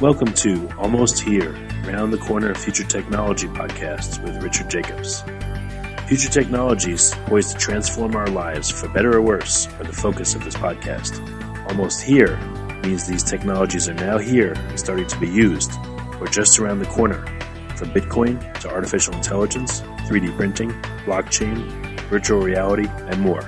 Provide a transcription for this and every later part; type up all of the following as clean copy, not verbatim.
Welcome to Almost Here, Round the Corner Future Technology Podcasts with Richard Jacobs. Future technologies poised to transform our lives for better or worse are the focus of this podcast. Almost here means these technologies are now here and starting to be used, or just around the corner, from Bitcoin to artificial intelligence, 3D printing, blockchain, virtual reality, and more.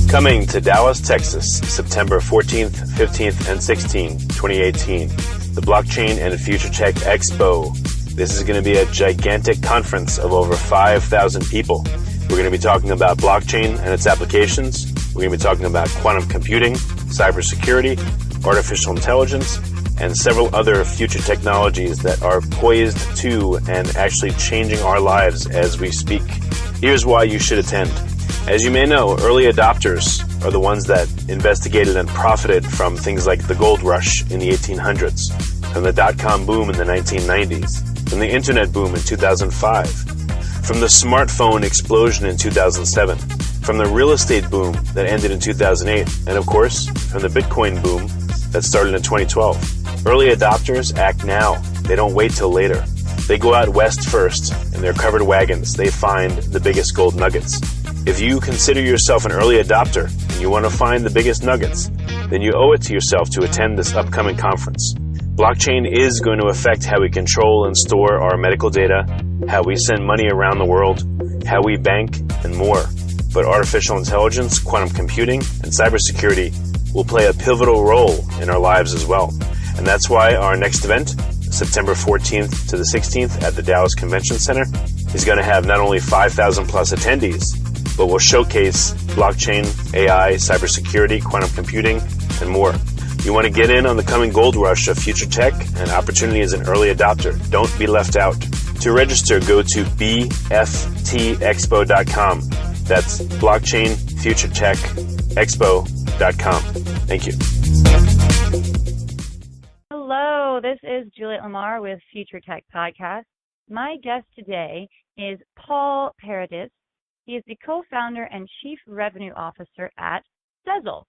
Coming to Dallas, Texas, September 14th, 15th, and 16th, 2018, the Blockchain and Future Tech Expo. This is going to be a gigantic conference of over 5,000 people. We're going to be talking about blockchain and its applications. We're going to be talking about quantum computing, cybersecurity, artificial intelligence, and several other future technologies that are poised to and actually changing our lives as we speak. Here's why you should attend. As you may know, early adopters are the ones that investigated and profited from things like the gold rush in the 1800s, from the dot-com boom in the 1990s, from the internet boom in 2005, from the smartphone explosion in 2007, from the real estate boom that ended in 2008, and of course, from the Bitcoin boom that started in 2012. Early adopters act now. They don't wait till later. They go out west first, in their covered wagons. They find the biggest gold nuggets. If you consider yourself an early adopter and you want to find the biggest nuggets, then you owe it to yourself to attend this upcoming conference. Blockchain is going to affect how we control and store our medical data, how we send money around the world, how we bank, and more. But artificial intelligence, quantum computing, and cybersecurity will play a pivotal role in our lives as well. And that's why our next event, September 14th to the 16th at the Dallas Convention Center, is going to have not only 5,000 plus attendees, but will showcase blockchain, AI, cybersecurity, quantum computing, and more. You want to get in on the coming gold rush of future tech and opportunity as an early adopter. Don't be left out. To register, go to bftexpo.com. That's blockchainfuturetechexpo.com. Thank you. Hello, this is Juliet Lamar with Future Tech Podcast. My guest today is Paul Paradis. He is the co-founder and chief revenue officer at Sezzle,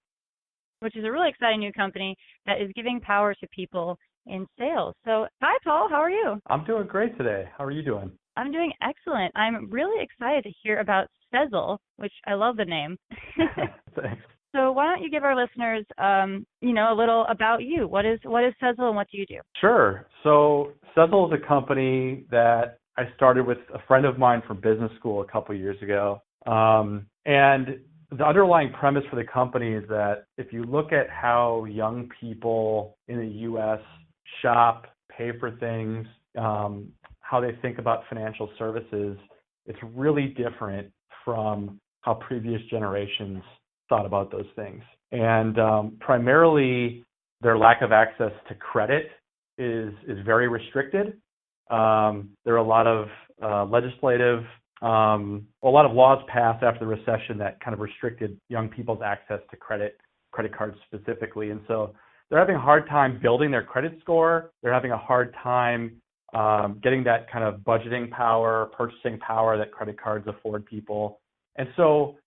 which is a really exciting new company that is giving power to people in sales. So, hi, Paul. How are you? I'm doing great today. How are you doing? I'm doing excellent. I'm really excited to hear about Sezzle, which I love the name. Thanks. So why don't you give our listeners, a little about you? What is Sezzle and what do you do? Sure. So Sezzle is a company that I started with a friend of mine from business school a couple of years ago. And the underlying premise for the company is that if you look at how young people in the U.S. shop, pay for things, how they think about financial services, it's really different from how previous generations thought about those things. And primarily, their lack of access to credit is very restricted. There are a lot of a lot of laws passed after the recession that kind of restricted young people's access to credit cards specifically. And so they're having a hard time building their credit score. They're having a hard time getting that kind of budgeting power, purchasing power that credit cards afford people. And so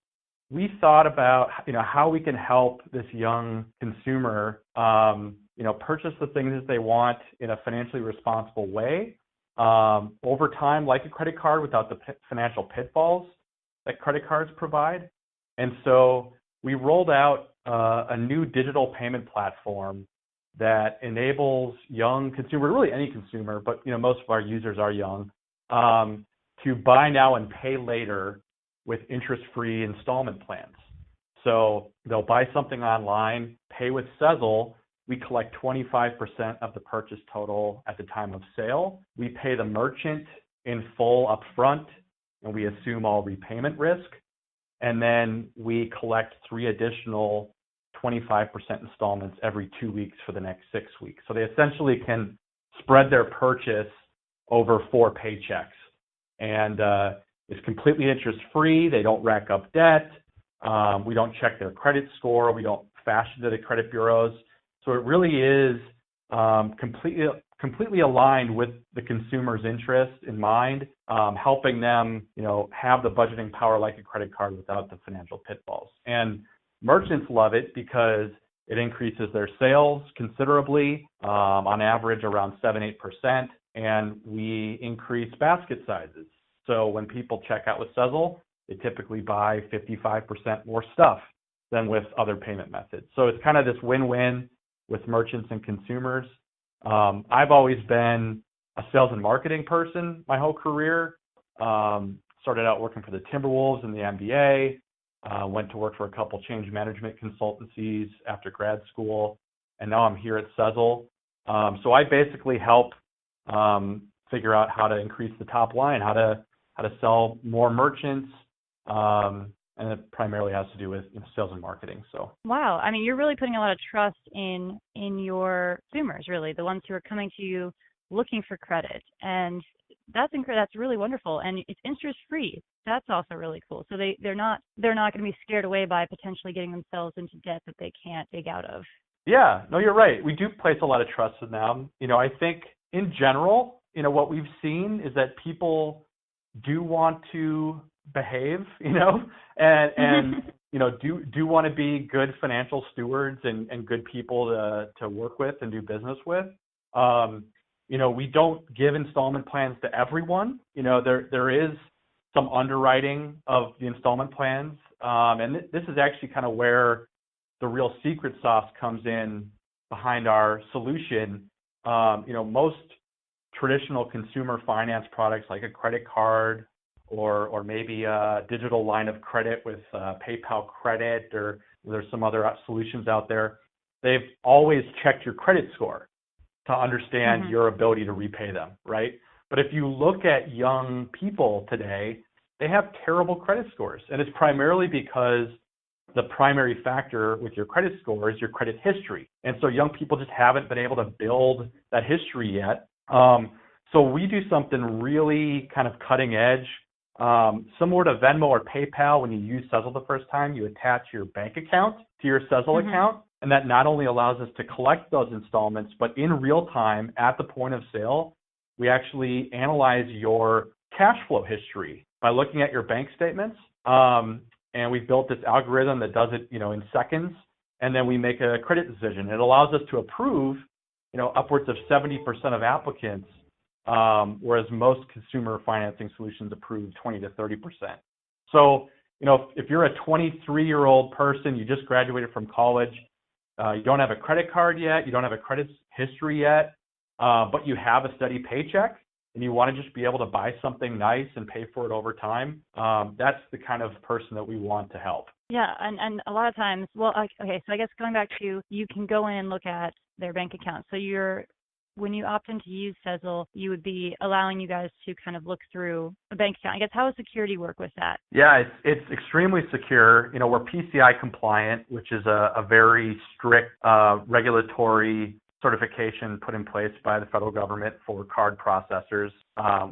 we thought about, how we can help this young consumer, purchase the things that they want in a financially responsible way, over time, like a credit card, without the financial pitfalls that credit cards provide. And so we rolled out a new digital payment platform that enables young consumers, really any consumer, but most of our users are young, to buy now and pay later with interest-free installment plans. So they'll buy something online, pay with Sezzle. We collect 25% of the purchase total at the time of sale. We pay the merchant in full upfront, and we assume all repayment risk. And then we collect 3 additional 25% installments every 2 weeks for the next 6 weeks. So they essentially can spread their purchase over 4 paychecks. And it's completely interest-free. They don't rack up debt. We don't check their credit score. We don't fash into the credit bureaus. So it really is completely aligned with the consumer's interest in mind, helping them, have the budgeting power like a credit card without the financial pitfalls. And merchants love it because it increases their sales considerably, on average around 7-8%, and we increase basket sizes. So when people check out with Sezzle, they typically buy 55% more stuff than with other payment methods. So it's kind of this win-win with merchants and consumers. I've always been a sales and marketing person my whole career. Started out working for the Timberwolves in the NBA, went to work for a couple change management consultancies after grad school, and now I'm here at Sezzle. So I basically help figure out how to increase the top line, how to sell more merchants, and it primarily has to do with sales and marketing. So wow, I mean, you're really putting a lot of trust in your consumers, really, the ones who are coming to you looking for credit, and that's really wonderful, and it's interest free. That's also really cool. So they're not going to be scared away by potentially getting themselves into debt that they can't dig out of. Yeah, no, you're right. We do place a lot of trust in them. I think in general, what we've seen is that people do want to behave, and do want to be good financial stewards and good people to work with and do business with. We don't give installment plans to everyone. There is some underwriting of the installment plans, and this is actually kind of where the real secret sauce comes in behind our solution. Most traditional consumer finance products like a credit card or maybe a digital line of credit with PayPal credit, or there's some other solutions out there. They've always checked your credit score to understand your ability to repay them, right? But if you look at young people today, they have terrible credit scores, and it's primarily because the primary factor with your credit score is your credit history. And so young people just haven't been able to build that history yet. So we do something really kind of cutting edge. Similar to Venmo or PayPal, when you use Sezzle the first time, you attach your bank account to your Sezzle account. And that not only allows us to collect those installments, but in real time at the point of sale, we actually analyze your cash flow history by looking at your bank statements. And we've built this algorithm that does it, in seconds. And then we make a credit decision. It allows us to approve, upwards of 70% of applicants, whereas most consumer financing solutions approve 20 to 30%. So, if you're a 23-year-old person, you just graduated from college, you don't have a credit card yet, you don't have a credit history yet, but you have a steady paycheck, and you want to just be able to buy something nice and pay for it over time, that's the kind of person that we want to help. Yeah, and a lot of times, so I guess going back to, you can go in and look at their bank account. So when you opt in to use Sezzle, you would be allowing you guys to kind of look through a bank account. I guess, how does security work with that? Yeah, it's extremely secure. We're PCI compliant, which is a very strict regulatory certification put in place by the federal government for card processors.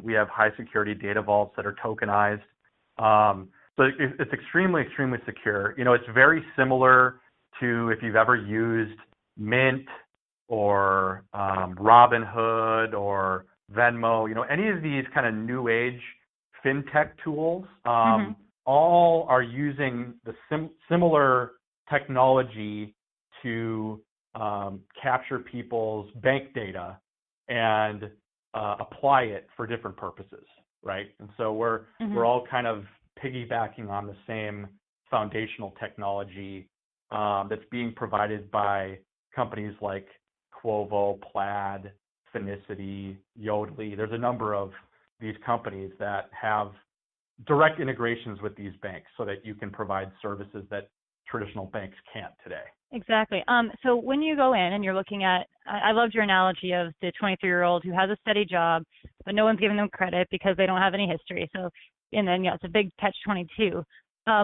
We have high security data vaults that are tokenized. So it's extremely, extremely secure. It's very similar to if you've ever used Mint or Robinhood or Venmo, any of these kind of new age fintech tools, all are using the similar technology to capture people's bank data and apply it for different purposes, right? And so we're all kind of piggybacking on the same foundational technology that's being provided by companies like Quovo, Plaid, Finicity, Yodlee. There's a number of these companies that have direct integrations with these banks so that you can provide services that traditional banks can't today. Exactly. So when you go in and you're looking at, I loved your analogy of the 23-year-old who has a steady job, but no one's giving them credit because they don't have any history. So, and then, it's a big catch-22.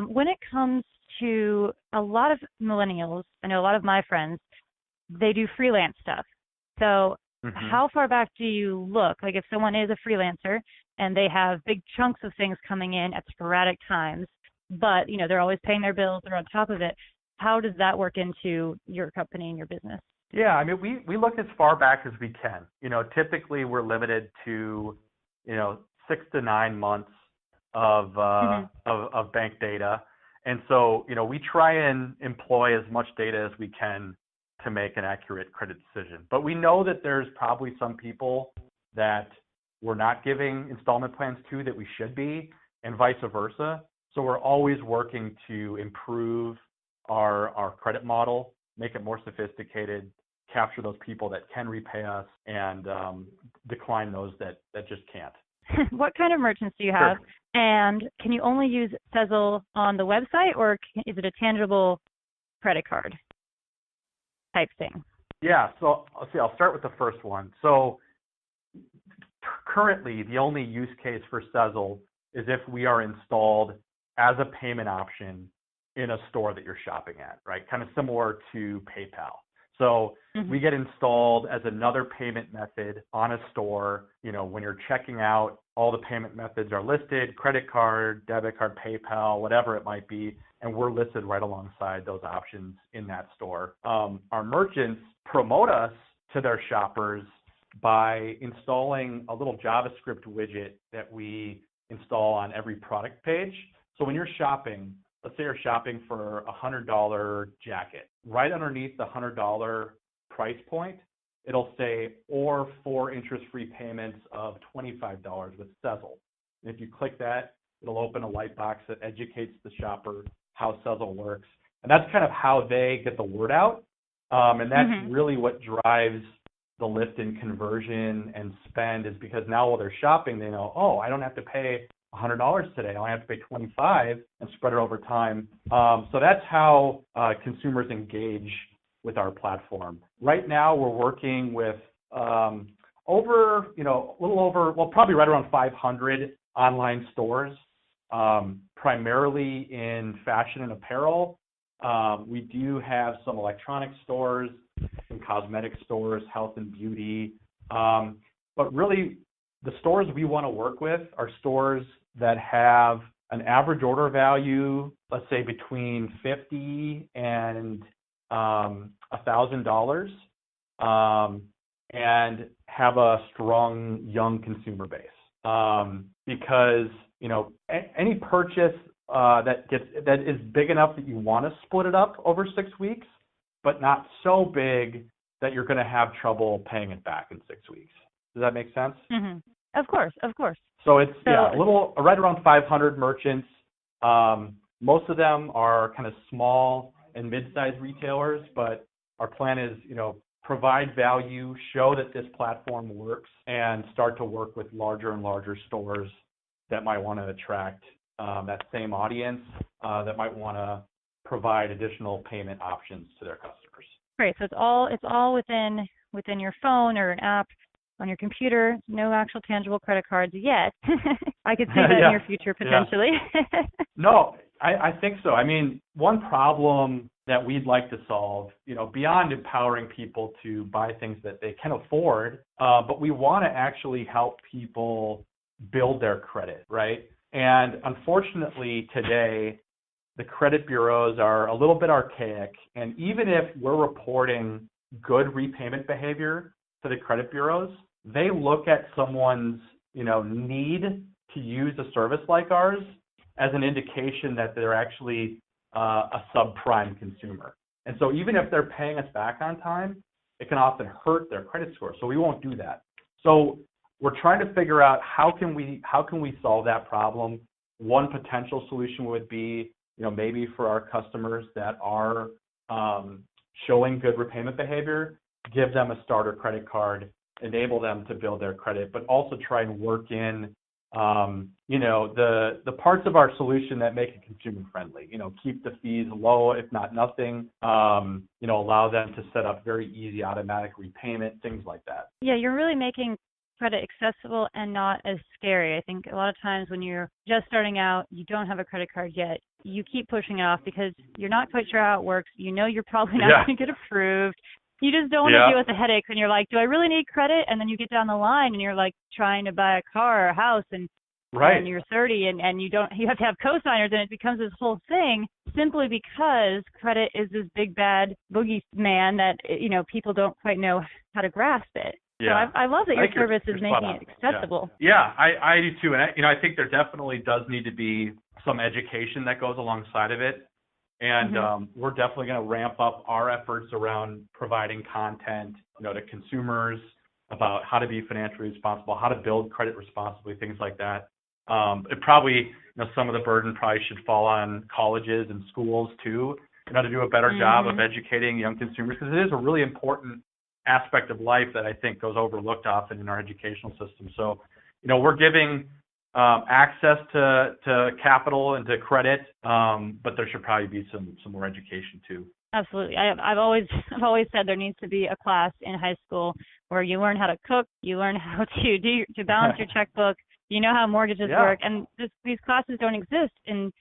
When it comes to a lot of millennials, I know a lot of my friends, they do freelance stuff. So how far back do you look? Like, if someone is a freelancer and they have big chunks of things coming in at sporadic times, but, they're always paying their bills, they're on top of it, how does that work into your company and your business? Yeah, I mean, we look as far back as we can. Typically we're limited to, 6 to 9 months of Hmm. bank data, and so we try and employ as much data as we can to make an accurate credit decision. But we know that there's probably some people that we're not giving installment plans to that we should be, and vice versa. So we're always working to improve our credit model, make it more sophisticated, capture those people that can repay us, and decline those that just can't. What kind of merchants do you Sure. have? And can you only use Sezzle on the website, or is it a tangible credit card type thing? Yeah, so I'll start with the first one. So currently, the only use case for Sezzle is if we are installed as a payment option in a store that you're shopping at, right? Kind of similar to PayPal. So we get installed as another payment method on a store. When you're checking out, all the payment methods are listed: credit card, debit card, PayPal, whatever it might be, and we're listed right alongside those options in that store. Our merchants promote us to their shoppers by installing a little JavaScript widget that we install on every product page. So when you're shopping, let's say you're shopping for a $100 jacket, right underneath the $100 price point, it'll say, or 4 interest-free payments of $25 with Sezzle. And if you click that, it'll open a light box that educates the shopper how Sezzle works. And that's kind of how they get the word out. And that's really what drives the lift in conversion and spend, is because now while they're shopping, they know, oh, I don't have to pay $100 today. I only have to pay $25 and spread it over time. So that's how consumers engage with our platform. Right now, we're working with probably right around 500 online stores, primarily in fashion and apparel. We do have some electronic stores, some cosmetic stores, health and beauty. But really, the stores we want to work with are stores that have an average order value, let's say between $50 and $1,000, and have a strong young consumer base. Because any purchase that is big enough that you want to split it up over 6 weeks, but not so big that you're going to have trouble paying it back in 6 weeks. Does that make sense? Mm-hmm. Of course. So it's a little right around 500 merchants. Most of them are kind of small and mid-sized retailers, but our plan is, provide value, show that this platform works, and start to work with larger and larger stores that might want to attract that same audience, that might want to provide additional payment options to their customers. Great. So it's all within your phone or an app on your computer. No actual tangible credit cards yet. I could see that in your future potentially. Yeah. No, I think so. I mean, one problem that we'd like to solve, beyond empowering people to buy things that they can afford, but we want to actually help people build their credit, right? And unfortunately today, the credit bureaus are a little bit archaic, and even if we're reporting good repayment behavior to the credit bureaus, they look at someone's, need to use a service like ours as an indication that they're actually a subprime consumer. And so even if they're paying us back on time, it can often hurt their credit score. So we won't do that. So we're trying to figure out how can we solve that problem. One potential solution would be, maybe for our customers that are showing good repayment behavior, give them a starter credit card, enable them to build their credit, but also try and work in, the parts of our solution that make it consumer friendly. Keep the fees low, if not nothing. Allow them to set up very easy automatic repayment, things like that. Yeah, you're really making credit accessible and not as scary. I think a lot of times when you're just starting out, you don't have a credit card yet, you keep pushing it off because you're not quite sure how it works. You're probably not going to get approved. You just don't want to deal with the headaches, and you're like, do I really need credit? And then you get down the line and you're like trying to buy a car or a house, and Right. and you're 30 and you have to have co-signers, and it becomes this whole thing simply because credit is this big bad boogeyman that, people don't quite know how to grasp it. Yeah. So I love that your service is making it accessible. Yeah, I do too. And I think there definitely does need to be some education that goes alongside of it. And we're definitely going to ramp up our efforts around providing content, to consumers about how to be financially responsible, how to build credit responsibly, things like that. It probably, some of the burden probably should fall on colleges and schools too, to do a better job of educating young consumers, because it is a really important aspect of life that I think goes overlooked often in our educational system. So, we're giving access to capital and to credit, but there should probably be some more education too. Absolutely. I've always said there needs to be a class in high school where you learn how to cook, you learn how to balance your checkbook, how mortgages work, and these classes don't exist, and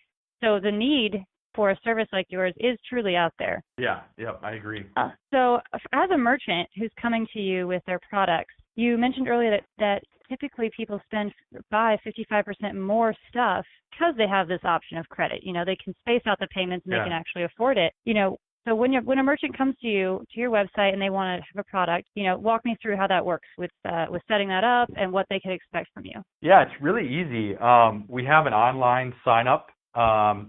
so the need for a service like yours is truly out there. Yeah, I agree. So as a merchant who's coming to you with their products, you mentioned earlier that typically people spend 55% more stuff because they have this option of credit. They can space out the payments and they can actually afford it. So when a merchant comes to you, to your website, and they want to have a product, walk me through how that works with setting that up and what they can expect from you. Yeah, it's really easy. We have an online sign up.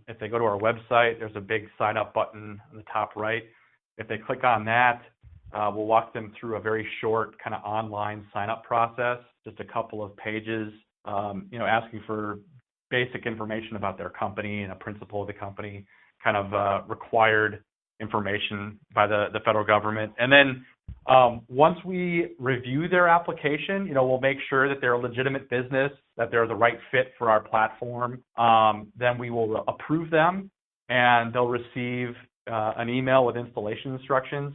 If they go to our website, there's a big sign up button on the top right. If they click on that, we'll walk them through a very short kind of online sign up process, just a couple of pages, asking for basic information about their company and a principal of the company, kind of required information by the federal government. And then once we review their application, we'll make sure that they're a legitimate business, that they're the right fit for our platform. Then we will approve them, and they'll receive an email with installation instructions.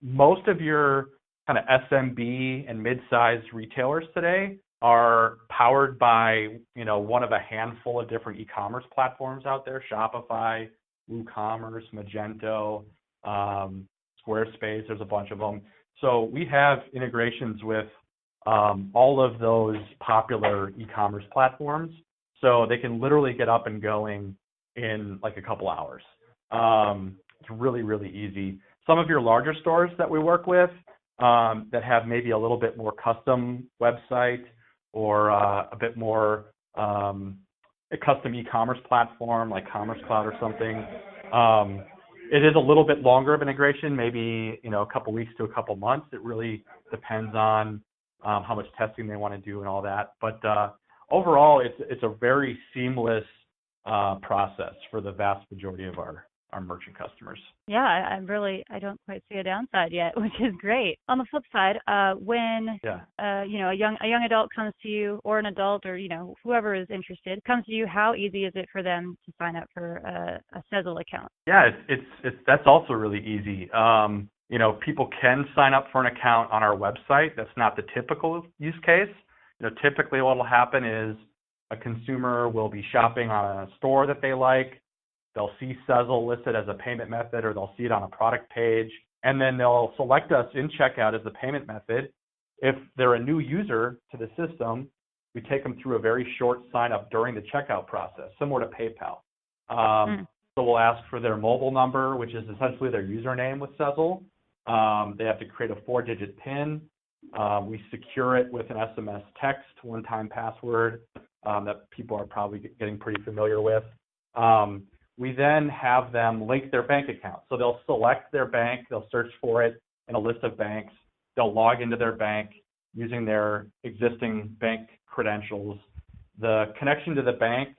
Most of your kind of SMB and mid-sized retailers today are powered by, one of a handful of different e-commerce platforms out there: Shopify, WooCommerce, Magento, Squarespace. There's a bunch of them. So we have integrations with all of those popular e-commerce platforms, so they can literally get up and going in like a couple hours. It's really, really easy. Some of your larger stores that we work with that have maybe a little bit more custom website or a bit more a custom e-commerce platform like Commerce Cloud or something. It is a little bit longer of integration, maybe a couple weeks to a couple months. It really depends on how much testing they want to do and all that. But overall, it's a very seamless process for the vast majority of our merchant customers. Yeah, I don't quite see a downside yet, which is great. On the flip side, when a young adult comes to you, or an adult, or whoever is interested comes to you, how easy is it for them to sign up for a Sezzle account? Yeah, that's also really easy. People can sign up for an account on our website. That's not the typical use case. Typically what will happen is a consumer will be shopping on a store that they like. They'll see Sezzle listed as a payment method, or they'll see it on a product page, and then they'll select us in checkout as the payment method. If they're a new user to the system, we take them through a very short sign up during the checkout process, similar to PayPal. So we'll ask for their mobile number, which is essentially their username with Sezzle. They have to create a 4-digit PIN. We secure it with an SMS text, one-time password that people are probably getting pretty familiar with. We then have them link their bank account. So they'll select their bank, they'll search for it in a list of banks, they'll log into their bank using their existing bank credentials. The connection to the bank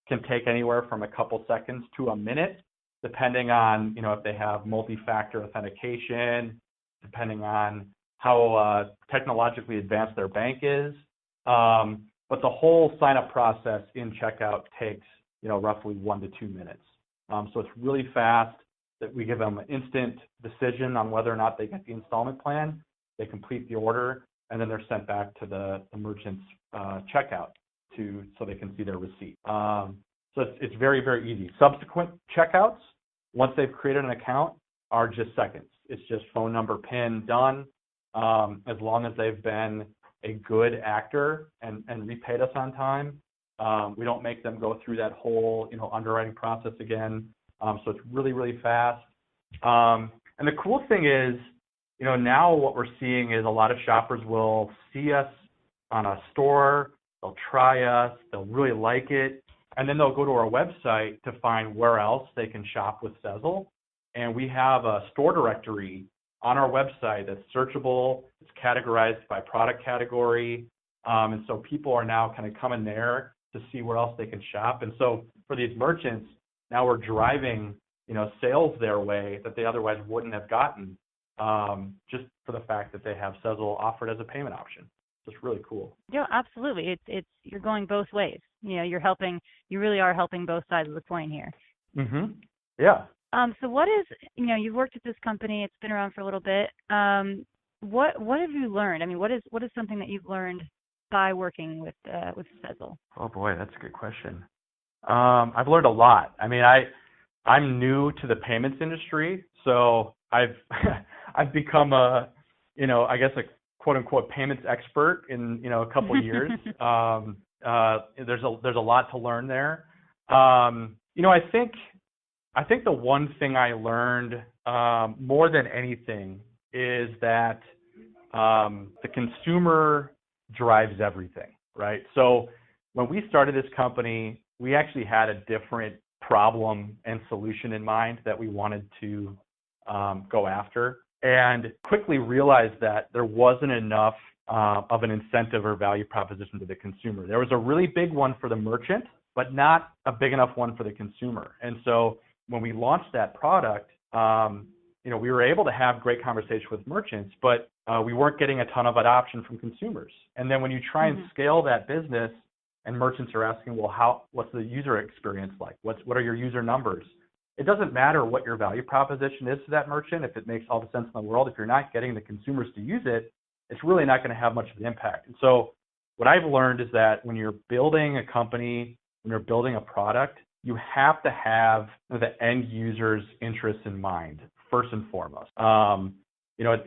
can take anywhere from a couple seconds to a minute, depending on, if they have multi-factor authentication, depending on how technologically advanced their bank is. But the whole sign-up process in checkout takes, roughly 1 to 2 minutes. So it's really fast. That we give them an instant decision on whether or not they get the installment plan. They complete the order, and then they're sent back to the merchant's checkout so they can see their receipt. So it's very, very easy. Subsequent checkouts, once they've created an account, are just seconds. It's just phone number, PIN, done. As long as they've been a good actor and repaid us on time, We don't make them go through that whole, underwriting process again. So it's really, really fast. And the cool thing is, now what we're seeing is a lot of shoppers will see us on a store, they'll try us, they'll really like it, and then they'll go to our website to find where else they can shop with Sezzle. And we have a store directory on our website that's searchable, it's categorized by product category, and so people are now kind of coming there to see where else they can shop. And so for these merchants, now we're driving, sales their way that they otherwise wouldn't have gotten, just for the fact that they have Sezzle offered as a payment option. So it's really cool. Yeah, absolutely. It's you're going both ways. You really are helping both sides of the coin here. Mhm. Yeah. So what is, you've worked at this company, it's been around for a little bit. What have you learned? I mean, what is something that you've learned by working with Sezzle? Oh boy, that's a good question. I've learned a lot. I mean, I'm new to the payments industry, so I've I've become a quote unquote payments expert in a couple of years. There's a lot to learn there. I think the one thing I learned more than anything is that the consumer drives everything, right? So when we started this company, we actually had a different problem and solution in mind that we wanted to go after, and quickly realized that there wasn't enough of an incentive or value proposition to the consumer. There was a really big one for the merchant, but not a big enough one for the consumer. And so when we launched that product, we were able to have great conversation with merchants, but we weren't getting a ton of adoption from consumers. And then when you try and scale that business, and merchants are asking, well, what's the user experience like? What are your user numbers? It doesn't matter what your value proposition is to that merchant. If it makes all the sense in the world, if you're not getting the consumers to use it, it's really not going to have much of an impact. And so what I've learned is that when you're building a company, when you're building a product, you have to have the end user's interests in mind, first and foremost.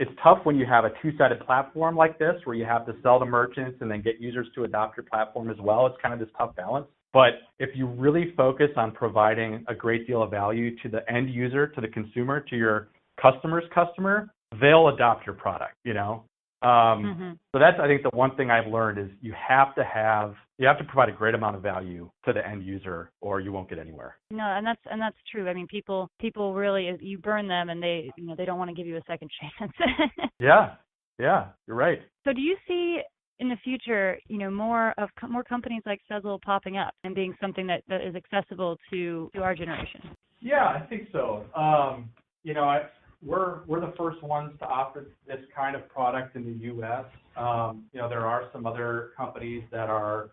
It's tough when you have a two-sided platform like this, where you have to sell to merchants and then get users to adopt your platform as well. It's kind of this tough balance. But if you really focus on providing a great deal of value to the end user, to the consumer, to your customer's customer, they'll adopt your product, So that's, I think, the one thing I've learned is you have to provide a great amount of value to the end user, or you won't get anywhere. No, and that's true. I mean, people really, you burn them, and they don't want to give you a second chance. Yeah, you're right. So do you see in the future, more companies like Sezzle popping up and being something that is accessible to our generation? Yeah, I think so. We're the first ones to offer this kind of product in the U.S. There are some other companies that are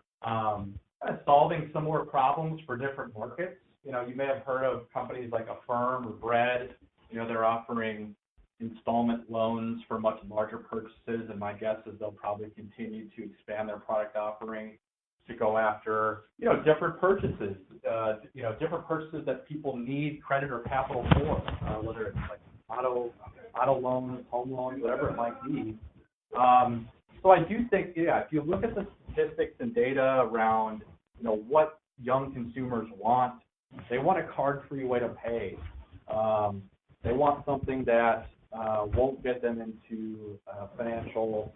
solving similar problems for different markets. You may have heard of companies like Affirm or Bread. They're offering installment loans for much larger purchases, and my guess is they'll probably continue to expand their product offering to go after, different purchases, different purchases that people need credit or capital for, whether it's like auto loans, home loans, whatever it might be. So I do think, if you look at the statistics and data around, what young consumers want, they want a card-free way to pay. They want something that won't get them into financial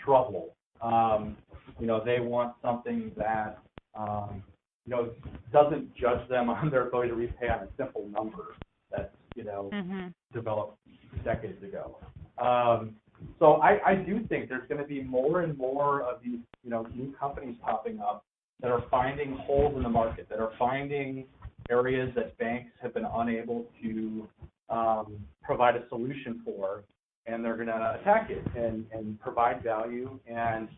trouble. They want something that doesn't judge them on their ability to repay on a simple number that's developed decades ago. So I do think there's going to be more and more of these new companies popping up that are finding holes in the market, that are finding areas that banks have been unable to provide a solution for, and they're going to attack it and provide value. And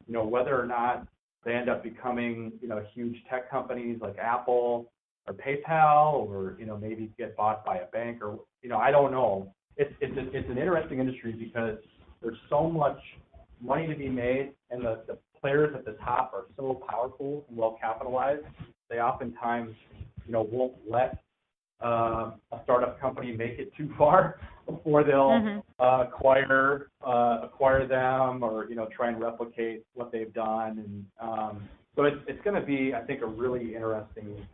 whether or not they end up becoming huge tech companies like Apple or PayPal, or maybe get bought by a bank, or I don't know. It's an interesting industry because there's so much money to be made, and the players at the top are so powerful and well capitalized. They oftentimes won't let a startup company make it too far before they'll acquire them, or try and replicate what they've done. And So it's going to be, I think, a really interesting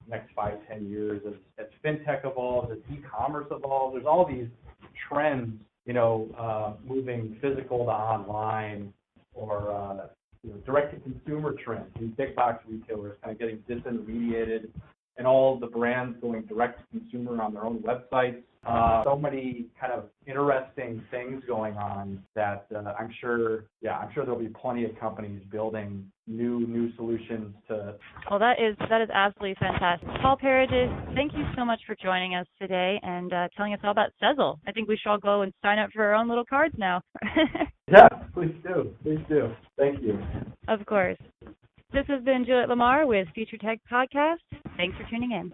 next 5-10 years as fintech evolves, as e-commerce evolves. There's all these trends, moving physical to online, or direct-to-consumer trends. These big box retailers kind of getting disintermediated, and all the brands going direct-to-consumer on their own websites. So many kind of interesting things going on that I'm sure there'll be plenty of companies building new solutions to. Well, that is absolutely fantastic. Paul Paradis, thank you so much for joining us today and telling us all about Sezzle. I think we should all go and sign up for our own little cards now. Yeah, please do. Thank you. Of course. This has been Juliet Lamar with Future Tech Podcast. Thanks for tuning in.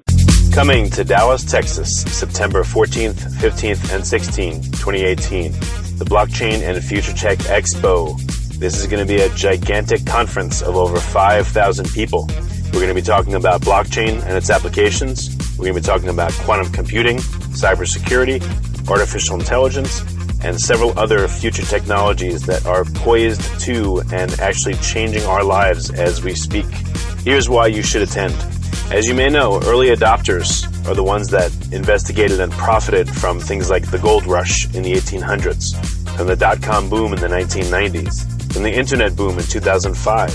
Coming to Dallas, Texas, September 14th, 15th, and 16th, 2018, the Blockchain and Future Tech Expo. This is going to be a gigantic conference of over 5,000 people. We're going to be talking about blockchain and its applications. We're going to be talking about quantum computing, cybersecurity, artificial intelligence, and several other future technologies that are poised to and actually changing our lives as we speak. Here's why you should attend. As you may know, early adopters are the ones that investigated and profited from things like the gold rush in the 1800s, from the dot-com boom in the 1990s, from the internet boom in 2005,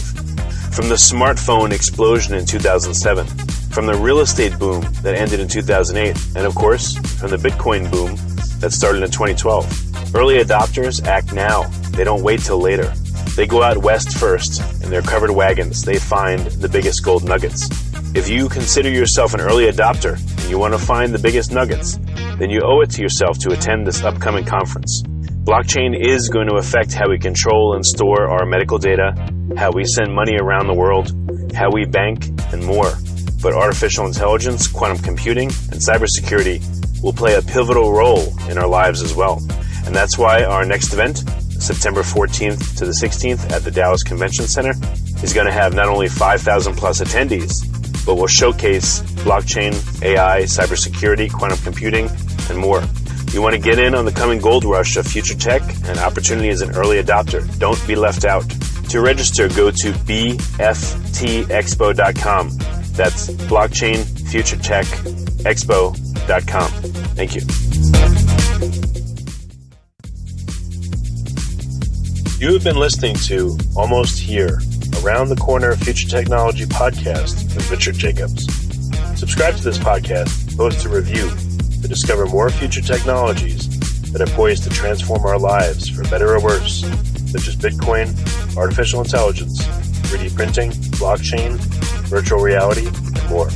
from the smartphone explosion in 2007, from the real estate boom that ended in 2008, and of course, from the Bitcoin boom that started in 2012. Early adopters act now. They don't wait till later. They go out west first. In their covered wagons, they find the biggest gold nuggets. If you consider yourself an early adopter and you want to find the biggest nuggets, then you owe it to yourself to attend this upcoming conference. Blockchain is going to affect how we control and store our medical data, how we send money around the world, how we bank, and more. But artificial intelligence, quantum computing, and cybersecurity will play a pivotal role in our lives as well. And that's why our next event, September 14th to the 16th at the Dallas Convention Center, is going to have not only 5,000 plus attendees, but will showcase blockchain, AI, cybersecurity, quantum computing, and more. You want to get in on the coming gold rush of future tech and opportunity as an early adopter. Don't be left out. To register, go to bftexpo.com. That's blockchainfuturetechexpo.com. Thank you. You have been listening to Almost Here, Around the Corner Future Technology podcast with Richard Jacobs. Subscribe to this podcast, post a review to discover more future technologies that are poised to transform our lives for better or worse, such as Bitcoin, artificial intelligence, 3D printing, blockchain, virtual reality, and more.